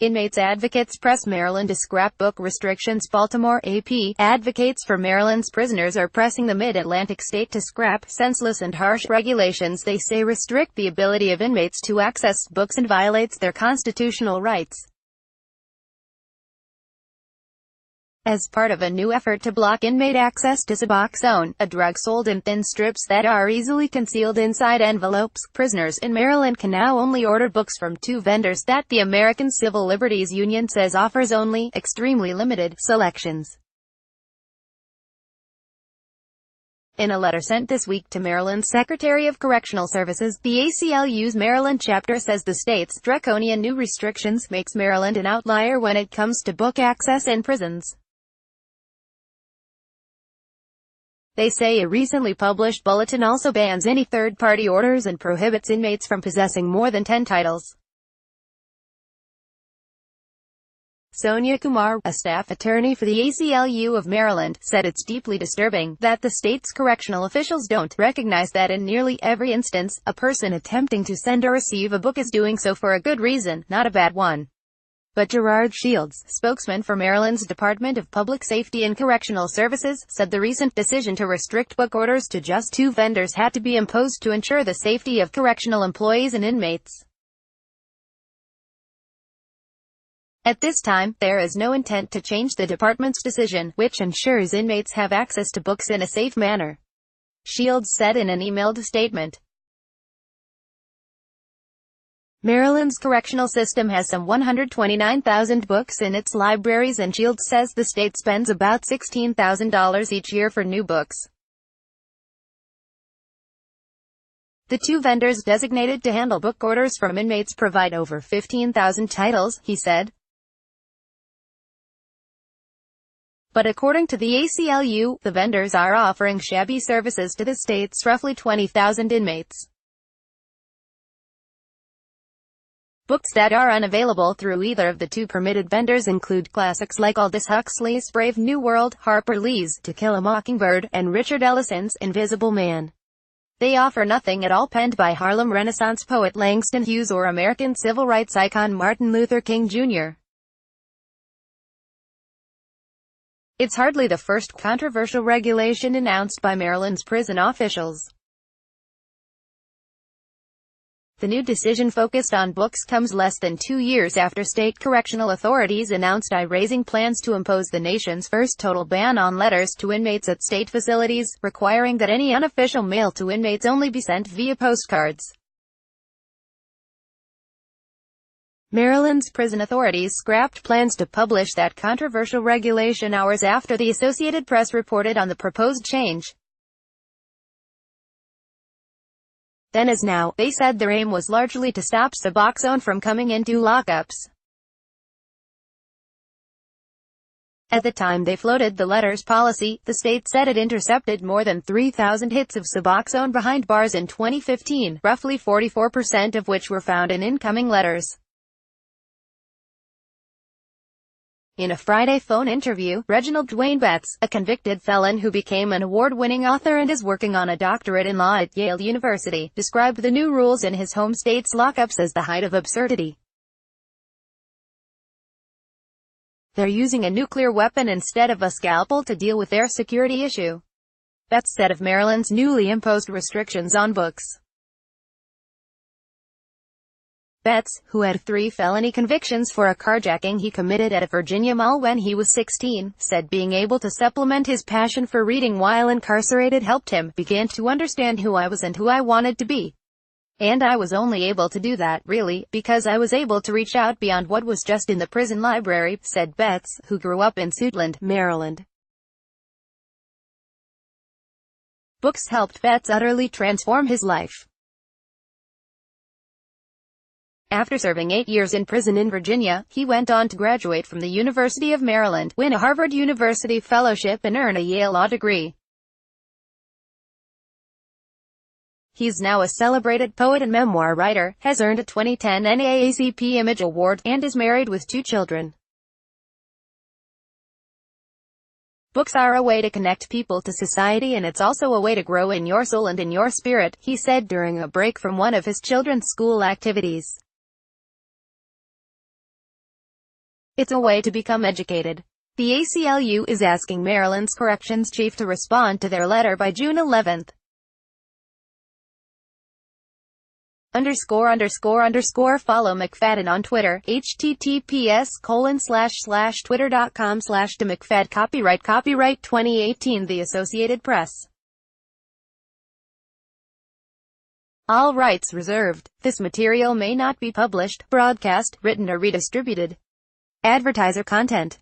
Inmates advocates press Maryland to scrap book restrictions. Baltimore, AP. Advocates for Maryland's prisoners are pressing the Mid-Atlantic state to scrap senseless and harsh regulations they say restrict the ability of inmates to access books and violates their constitutional rights. As part of a new effort to block inmate access to Suboxone, a drug sold in thin strips that are easily concealed inside envelopes, prisoners in Maryland can now only order books from two vendors that the American Civil Liberties Union says offers only extremely limited selections. In a letter sent this week to Maryland's Secretary of Correctional Services, the ACLU's Maryland chapter says the state's draconian new restrictions makes Maryland an outlier when it comes to book access in prisons. They say a recently published bulletin also bans any third-party orders and prohibits inmates from possessing more than 10 titles. Sonia Kumar, a staff attorney for the ACLU of Maryland, said it's deeply disturbing that the state's correctional officials don't recognize that in nearly every instance, a person attempting to send or receive a book is doing so for a good reason, not a bad one. But Gerard Shields, spokesman for Maryland's Department of Public Safety and Correctional Services, said the recent decision to restrict book orders to just two vendors had to be imposed to ensure the safety of correctional employees and inmates. At this time, there is no intent to change the department's decision, which ensures inmates have access to books in a safe manner, Shields said in an emailed statement. Maryland's correctional system has some 129,000 books in its libraries, and Shields says the state spends about $16,000 each year for new books. The two vendors designated to handle book orders from inmates provide over 15,000 titles, he said. But according to the ACLU, the vendors are offering shabby services to the state's roughly 20,000 inmates. Books that are unavailable through either of the two permitted vendors include classics like Aldous Huxley's Brave New World, Harper Lee's To Kill a Mockingbird, and Richard Ellison's Invisible Man. They offer nothing at all penned by Harlem Renaissance poet Langston Hughes or American civil rights icon Martin Luther King Jr. It's hardly the first controversial regulation announced by Maryland's prison officials. The new decision focused on books comes less than 2 years after state correctional authorities announced raising plans to impose the nation's first total ban on letters to inmates at state facilities, requiring that any unofficial mail to inmates only be sent via postcards. Maryland's prison authorities scrapped plans to publish that controversial regulation hours after the Associated Press reported on the proposed change. Then as now, they said their aim was largely to stop Suboxone from coming into lockups. At the time they floated the letters policy, the state said it intercepted more than 3,000 hits of Suboxone behind bars in 2015, roughly 44% of which were found in incoming letters. In a Friday phone interview, Reginald Dwayne Betts, a convicted felon who became an award-winning author and is working on a doctorate in law at Yale University, described the new rules in his home state's lockups as the height of absurdity. They're using a nuclear weapon instead of a scalpel to deal with their security issue, Betts said of Maryland's newly imposed restrictions on books. Betts, who had 3 felony convictions for a carjacking he committed at a Virginia mall when he was 16, said being able to supplement his passion for reading while incarcerated helped him begin to understand who I was and who I wanted to be. And I was only able to do that, really, because I was able to reach out beyond what was just in the prison library, said Betts, who grew up in Suitland, Maryland. Books helped Betts utterly transform his life. After serving 8 years in prison in Virginia, he went on to graduate from the University of Maryland, win a Harvard University fellowship and earn a Yale Law degree. He's now a celebrated poet and memoir writer, has earned a 2010 NAACP Image Award, and is married with 2 children. Books are a way to connect people to society, and it's also a way to grow in your soul and in your spirit, he said during a break from one of his children's school activities. It's a way to become educated. The ACLU is asking Maryland's corrections chief to respond to their letter by June 11th. Follow McFadden on Twitter, https://twitter.com/demcfad. Copyright 2018 The Associated Press. All rights reserved. This material may not be published, broadcast, written or redistributed. Advertiser content.